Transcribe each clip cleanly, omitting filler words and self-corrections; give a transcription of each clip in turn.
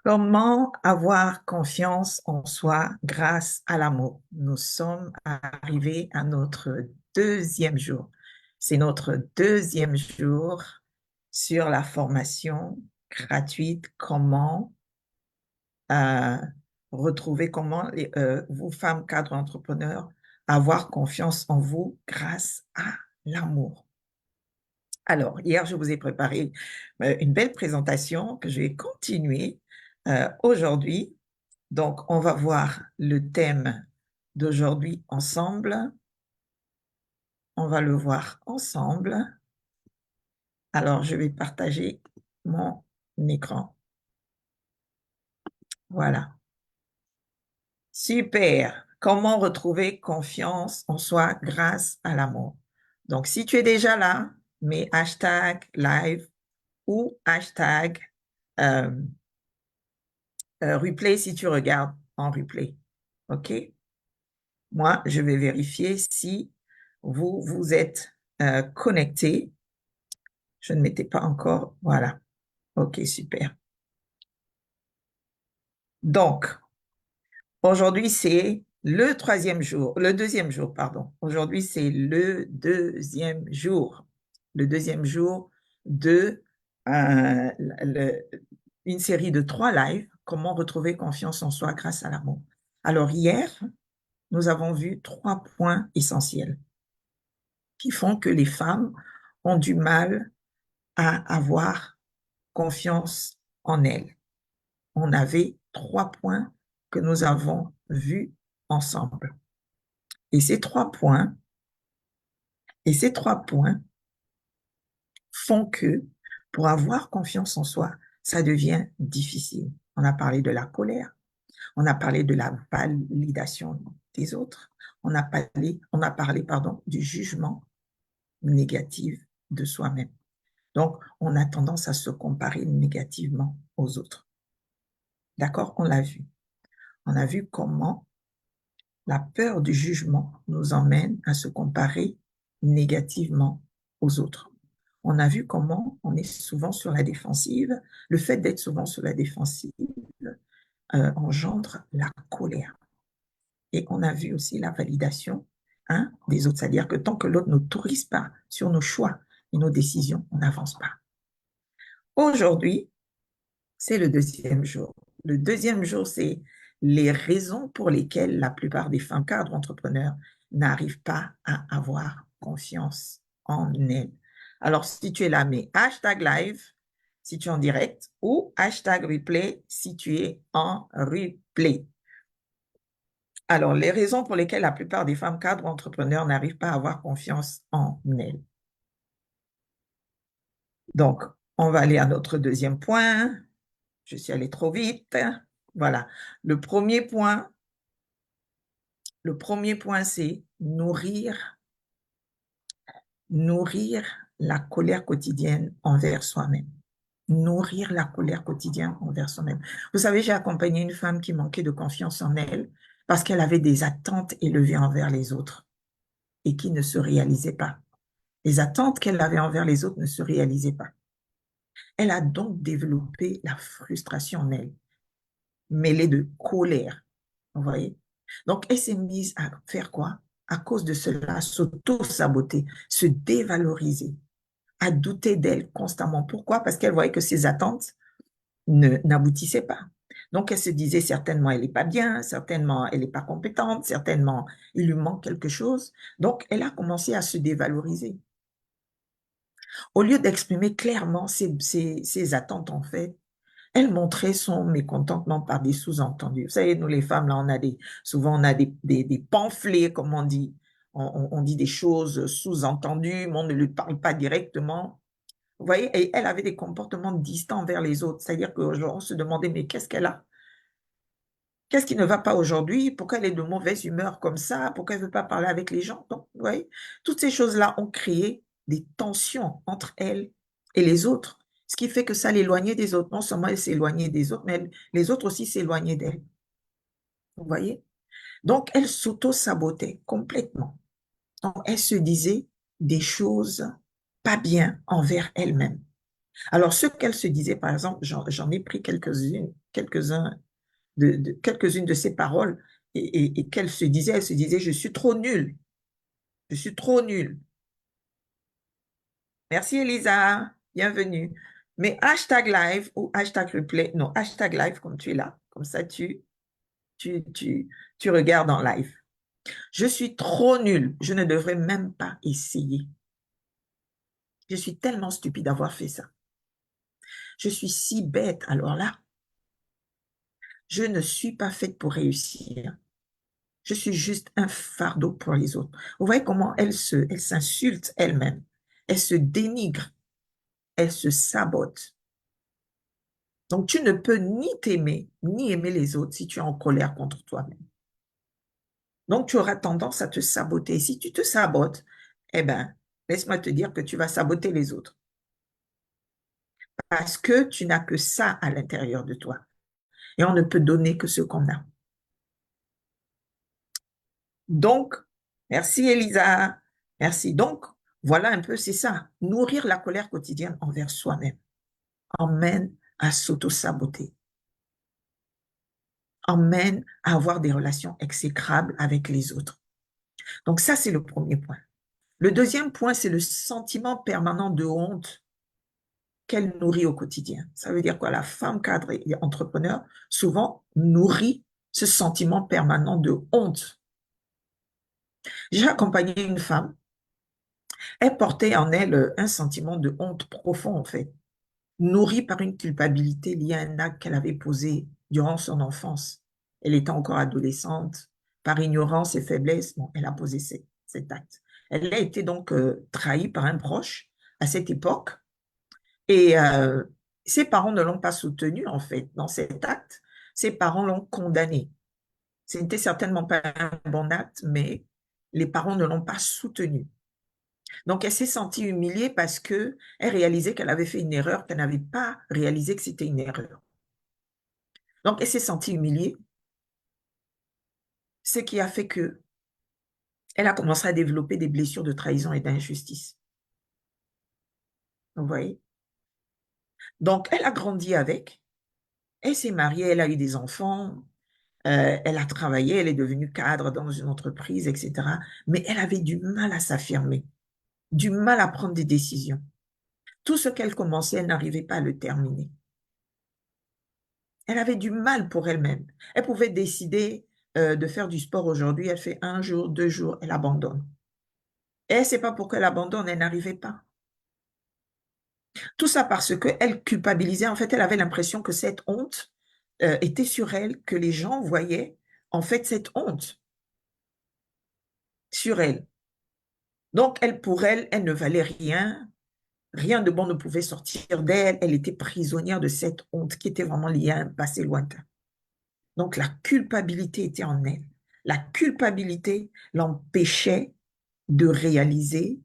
Comment avoir confiance en soi grâce à l'amour? Nous sommes arrivés à notre deuxième jour. C'est notre deuxième jour sur la formation gratuite. Comment euh, retrouver, vous, femmes cadres entrepreneurs, avoir confiance en vous grâce à l'amour. Alors, hier, je vous ai préparé une belle présentation que je vais continuer aujourd'hui. Donc, on va voir le thème d'aujourd'hui ensemble. On va le voir ensemble. Alors, je vais partager mon écran. Voilà. Super. Comment retrouver confiance en soi grâce à l'amour? Donc, si tu es déjà là, mets hashtag live ou hashtag euh, replay si tu regardes en replay. OK? Moi, je vais vérifier si vous êtes connecté. Je ne m'étais pas encore. Voilà. OK, super. Donc, aujourd'hui, c'est le troisième jour, le deuxième jour, pardon. Aujourd'hui, c'est le deuxième jour. Le deuxième jour de le, une série de 3 lives. Comment retrouver confiance en soi grâce à l'amour. Alors, hier, nous avons vu 3 points essentiels qui font que les femmes ont du mal à avoir confiance en elles. On avait 3 points que nous avons vus ensemble. Et ces 3 points, et ces 3 points font que pour avoir confiance en soi, ça devient difficile. On a parlé de la colère, on a parlé de la validation des autres, on a parlé du jugement négatif de soi-même. Donc, on a tendance à se comparer négativement aux autres. D'accord? On l'a vu. On a vu comment la peur du jugement nous emmène à se comparer négativement aux autres. On a vu comment on est souvent sur la défensive. Le fait d'être souvent sur la défensive engendre la colère. Et on a vu aussi la validation des autres. C'est-à-dire que tant que l'autre ne n'autorise pas sur nos choix et nos décisions, on n'avance pas. Aujourd'hui, c'est le deuxième jour. Le deuxième jour, c'est les raisons pour lesquelles la plupart des femmes cadres entrepreneurs n'arrivent pas à avoir confiance en elles. Alors, si tu es là, mets hashtag live si tu es en direct ou hashtag replay si tu es en replay. Alors, les raisons pour lesquelles la plupart des femmes cadres entrepreneurs n'arrivent pas à avoir confiance en elles. Donc, on va aller à notre deuxième point. Je suis allée trop vite. Voilà. Le premier point, c'est nourrir la colère quotidienne envers soi-même. Nourrir la colère quotidienne envers soi-même. Vous savez, j'ai accompagné une femme qui manquait de confiance en elle parce qu'elle avait des attentes élevées envers les autres et qui ne se réalisaient pas. Les attentes qu'elle avait envers les autres ne se réalisaient pas. Elle a donc développé la frustration en elle, mêlée de colère. Vous voyez? Donc, elle s'est mise à faire quoi? À cause de cela, s'auto-saboter, se dévaloriser, à douter d'elle constamment. Pourquoi? Parce qu'elle voyait que ses attentes n'aboutissaient pas. Donc, elle se disait certainement, elle n'est pas bien, certainement, elle n'est pas compétente, certainement, il lui manque quelque chose. Donc, elle a commencé à se dévaloriser. Au lieu d'exprimer clairement ses attentes, en fait, elle montrait son mécontentement par des sous-entendus. Vous savez, nous les femmes, là, souvent on a des pamphlets, comme on dit. On dit des choses sous-entendues, mais on ne lui parle pas directement. Vous voyez, et elle avait des comportements distants vers les autres. C'est-à-dire qu'on se demandait, mais qu'est-ce qu'elle a? Qu'est-ce qui ne va pas aujourd'hui? Pourquoi elle est de mauvaise humeur comme ça? Pourquoi elle ne veut pas parler avec les gens? Donc, vous voyez, toutes ces choses-là ont créé des tensions entre elle et les autres, ce qui fait que ça l'éloignait des autres. Non seulement elle s'éloignait des autres, mais les autres aussi s'éloignaient d'elle. Vous voyez? Donc, elle s'auto-sabotait complètement. Donc, elle se disait des choses pas bien envers elle-même. Alors, ce qu'elle se disait, par exemple, j'en ai pris quelques-unes de ses paroles et qu'elle se disait, elle se disait, je suis trop nulle, je suis trop nulle. Merci Elisa, bienvenue. Mais hashtag live ou hashtag replay, non, hashtag live comme tu es là, comme ça tu, tu, tu regardes en live. Je suis trop nulle, je ne devrais même pas essayer. Je suis tellement stupide d'avoir fait ça. Je suis si bête, alors là, je ne suis pas faite pour réussir. Je suis juste un fardeau pour les autres. Vous voyez comment elle s'insulte elle-même. Elle se dénigre. Elle se sabote. Donc, tu ne peux ni t'aimer, ni aimer les autres si tu es en colère contre toi-même. Donc, tu auras tendance à te saboter. Si tu te sabotes, eh ben, laisse-moi te dire que tu vas saboter les autres parce que tu n'as que ça à l'intérieur de toi. Et on ne peut donner que ce qu'on a. Donc, merci Elisa. Merci. Donc, voilà un peu, c'est ça. Nourrir la colère quotidienne envers soi-même emmène à s'auto-saboter, emmène à avoir des relations exécrables avec les autres. Donc ça, c'est le premier point. Le deuxième point, c'est le sentiment permanent de honte qu'elle nourrit au quotidien. Ça veut dire quoi? La femme cadre et entrepreneur, souvent, nourrit ce sentiment permanent de honte. J'ai accompagné une femme, elle portait en elle un sentiment de honte profond, en fait, nourri par une culpabilité liée à un acte qu'elle avait posé durant son enfance. Elle était encore adolescente, par ignorance et faiblesse, bon, elle a posé cet acte. Elle a été donc trahie par un proche à cette époque et ses parents ne l'ont pas soutenue en fait dans cet acte. Ses parents l'ont condamnée. Ce n'était certainement pas un bon acte, mais les parents ne l'ont pas soutenue. Donc, elle s'est sentie humiliée parce que elle réalisait qu'elle avait fait une erreur, qu'elle n'avait pas réalisé que c'était une erreur. Donc, elle s'est sentie humiliée, ce qui a fait que elle a commencé à développer des blessures de trahison et d'injustice. Vous voyez? Donc, elle a grandi avec, elle s'est mariée, elle a eu des enfants, elle a travaillé, elle est devenue cadre dans une entreprise, etc. Mais elle avait du mal à s'affirmer, du mal à prendre des décisions. Tout ce qu'elle commençait, elle n'arrivait pas à le terminer. Elle avait du mal pour elle-même. Elle pouvait décider de faire du sport aujourd'hui, elle fait un jour, 2 jours, elle abandonne. Et elle ne sait pas pourquoi elle abandonne, elle n'arrivait pas. Tout ça parce qu'elle culpabilisait, en fait, elle avait l'impression que cette honte était sur elle, que les gens voyaient, en fait, cette honte sur elle. Donc, pour elle, elle ne valait rien, rien de bon ne pouvait sortir d'elle, elle était prisonnière de cette honte qui était vraiment liée à un passé lointain. Donc, la culpabilité était en elle. La culpabilité l'empêchait de réaliser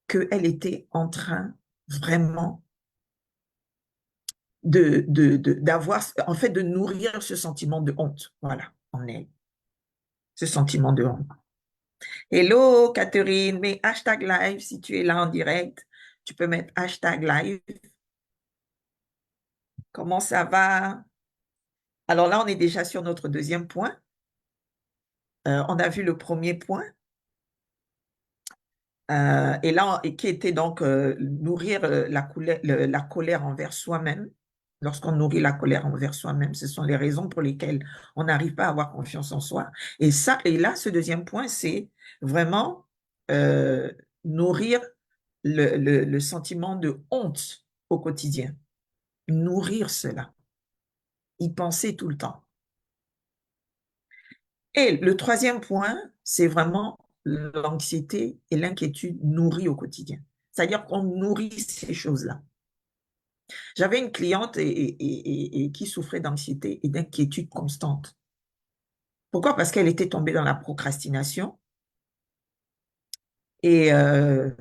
qu'elle était en train vraiment d'avoir, en fait, de nourrir ce sentiment de honte, voilà, en elle, ce sentiment de honte. Hello, Catherine, mais hashtag live, si tu es là en direct, tu peux mettre hashtag live. Comment ça va? Alors là, on est déjà sur notre deuxième point. On a vu le premier point. Et là, qui était donc nourrir la colère envers soi-même. Lorsqu'on nourrit la colère envers soi-même, ce sont les raisons pour lesquelles on n'arrive pas à avoir confiance en soi. Et là, ce deuxième point, c'est vraiment euh, nourrir le sentiment de honte au quotidien. Nourrir cela, y penser tout le temps. Et le troisième point, c'est vraiment l'anxiété et l'inquiétude nourries au quotidien. C'est-à-dire qu'on nourrit ces choses-là. J'avais une cliente et qui souffrait d'anxiété et d'inquiétude constante. Pourquoi? Parce qu'elle était tombée dans la procrastination et elle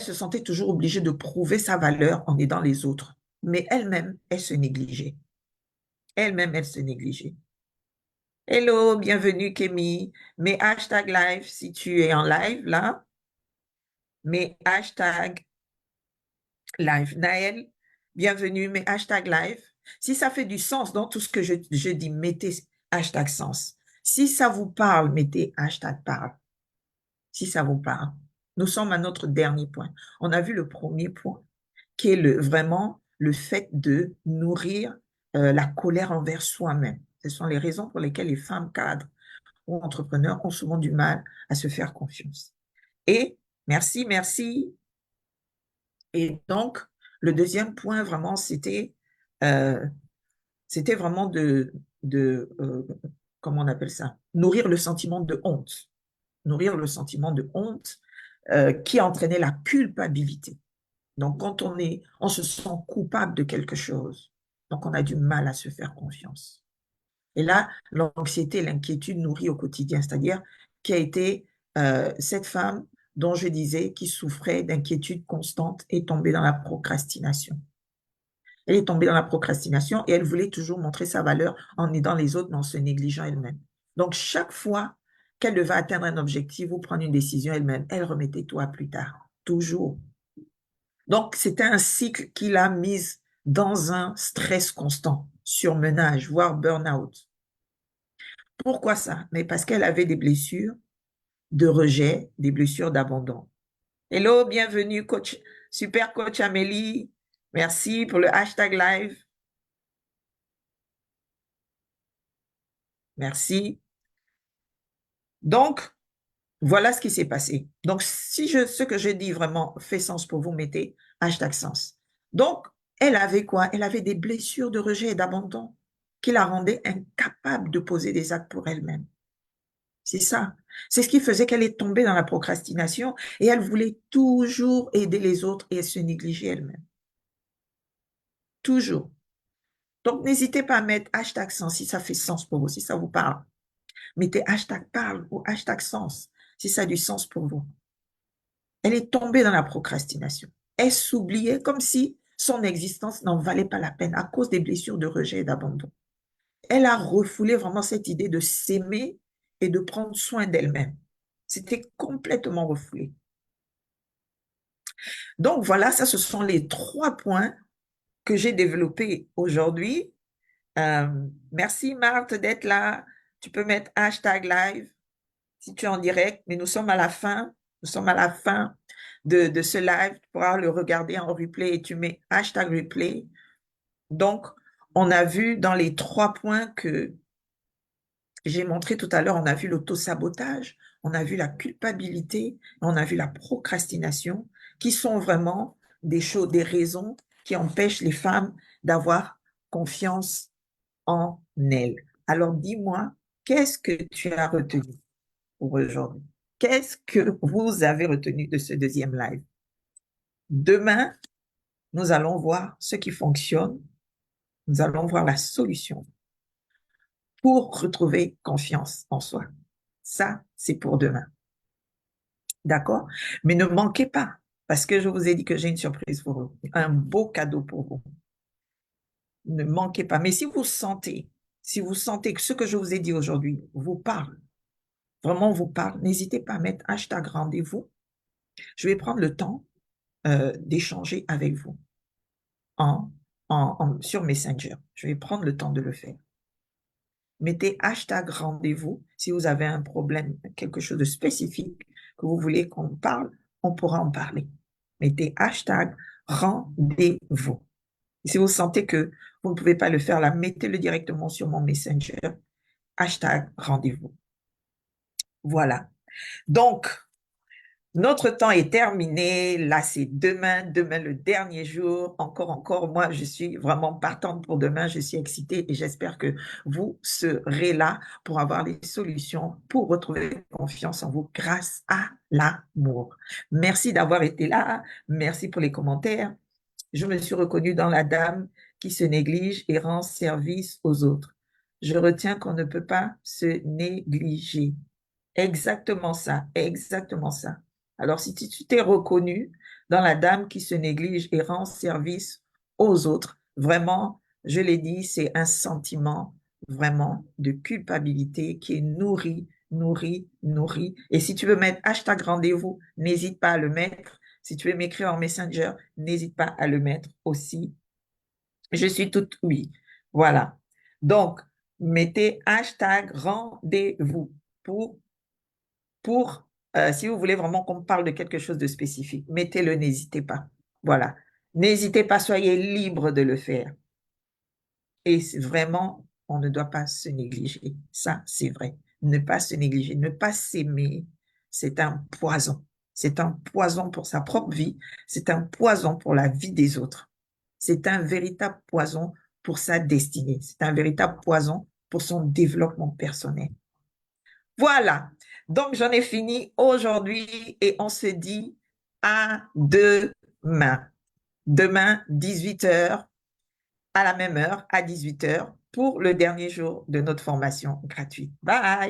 se sentait toujours obligée de prouver sa valeur en aidant les autres. Mais elle-même, elle se négligeait. Elle-même, elle se négligeait. Hello, bienvenue Kémy. Mets hashtag live si tu es en live là. Mets hashtag live. Naël, bienvenue, mais hashtag live. Si ça fait du sens dans tout ce que je dis, mettez hashtag sens. Si ça vous parle, mettez hashtag parle. Si ça vous parle. Nous sommes à notre dernier point. On a vu le premier point, qui est vraiment le fait de nourrir la colère envers soi-même. Ce sont les raisons pour lesquelles les femmes cadres ou entrepreneurs ont souvent du mal à se faire confiance. Et merci, merci. Et donc, le deuxième point, vraiment, euh, c'était vraiment comment on appelle ça? Nourrir le sentiment de honte. Nourrir le sentiment de honte qui entraînait la culpabilité. Donc, quand on se sent coupable de quelque chose, donc on a du mal à se faire confiance. Et là, l'anxiété, l'inquiétude nourrie au quotidien, c'est-à-dire qui a été cette femme dont je disais qui souffrait d'inquiétude constante et tombée dans la procrastination. Elle est tombée dans la procrastination et elle voulait toujours montrer sa valeur en aidant les autres, mais en se négligeant elle-même. Donc, chaque fois qu'elle devait atteindre un objectif ou prendre une décision elle-même, elle remettait tout à plus tard, toujours. Donc, c'était un cycle qui l'a mise dans un stress constant, surmenage, voire burn-out. Pourquoi ça? Mais parce qu'elle avait des blessures de rejet, des blessures d'abandon. Hello, bienvenue, coach, super coach Amélie. Merci pour le hashtag live. Merci. Donc, voilà ce qui s'est passé. Donc, si ce que je dis vraiment fait sens pour vous, mettez hashtag sens. Donc, elle avait quoi? Elle avait des blessures de rejet et d'abandon qui la rendaient incapable de poser des actes pour elle-même. C'est ça. C'est ce qui faisait qu'elle est tombée dans la procrastination et elle voulait toujours aider les autres et se négliger elle-même. Toujours. Donc, n'hésitez pas à mettre hashtag sens si ça fait sens pour vous, si ça vous parle. Mettez hashtag parle ou hashtag sens si ça a du sens pour vous. Elle est tombée dans la procrastination. Elle s'oubliait comme si son existence n'en valait pas la peine à cause des blessures de rejet et d'abandon. Elle a refoulé vraiment cette idée de s'aimer et de prendre soin d'elle-même. C'était complètement refoulé. Donc voilà, ça, ce sont les 3 points que j'ai développés aujourd'hui. Merci Marthe d'être là. Tu peux mettre hashtag live si tu es en direct, mais nous sommes à la fin. Nous sommes à la fin de ce live. Tu pourras le regarder en replay et tu mets hashtag replay. Donc, on a vu dans les 3 points que j'ai montré tout à l'heure, on a vu l'autosabotage, on a vu la culpabilité, on a vu la procrastination, qui sont vraiment des choses, des raisons qui empêchent les femmes d'avoir confiance en elles. Alors, dis-moi, qu'est-ce que tu as retenu pour aujourd'hui? Qu'est-ce que vous avez retenu de ce deuxième live? Demain, nous allons voir ce qui fonctionne. Nous allons voir la solution pour retrouver confiance en soi. Ça, c'est pour demain. D'accord? Mais ne manquez pas, parce que je vous ai dit que j'ai une surprise pour vous, un beau cadeau pour vous. Ne manquez pas. Mais si vous sentez que ce que je vous ai dit aujourd'hui vous parle, vraiment vous parle, n'hésitez pas à mettre hashtag rendez-vous. Je vais prendre le temps d'échanger avec vous sur Messenger. Je vais prendre le temps de le faire. Mettez hashtag rendez-vous si vous avez un problème, quelque chose de spécifique que vous voulez qu'on parle, on pourra en parler. Mettez hashtag rendez-vous. Si vous sentez que vous ne pouvez pas le faire là, mettez-le directement sur mon Messenger, hashtag rendez-vous. Voilà. Donc, notre temps est terminé. Là, c'est demain le dernier jour. Encore. Moi, je suis vraiment partante pour demain. Je suis excitée et j'espère que vous serez là pour avoir les solutions pour retrouver confiance en vous grâce à l'amour. Merci d'avoir été là. Merci pour les commentaires. Je me suis reconnue dans la dame qui se néglige et rend service aux autres. Je retiens qu'on ne peut pas se négliger. Exactement ça, exactement ça. Alors, si tu t'es reconnu dans la dame qui se néglige et rend service aux autres, vraiment, je l'ai dit, c'est un sentiment vraiment de culpabilité qui est nourri. Et si tu veux mettre hashtag rendez-vous, n'hésite pas à le mettre. Si tu veux m'écrire en Messenger, n'hésite pas à le mettre aussi. Je suis toute oui. Voilà. Donc, mettez hashtag rendez-vous pour si vous voulez vraiment qu'on parle de quelque chose de spécifique. Mettez-le, n'hésitez pas. Voilà. N'hésitez pas, soyez libre de le faire. Et vraiment, on ne doit pas se négliger. Ça, c'est vrai. Ne pas se négliger, ne pas s'aimer, c'est un poison. C'est un poison pour sa propre vie, c'est un poison pour la vie des autres. C'est un véritable poison pour sa destinée. C'est un véritable poison pour son développement personnel. Voilà. Donc, j'en ai fini aujourd'hui et on se dit à demain. Demain, 18 heures à la même heure, à 18 heures, pour le dernier jour de notre formation gratuite. Bye!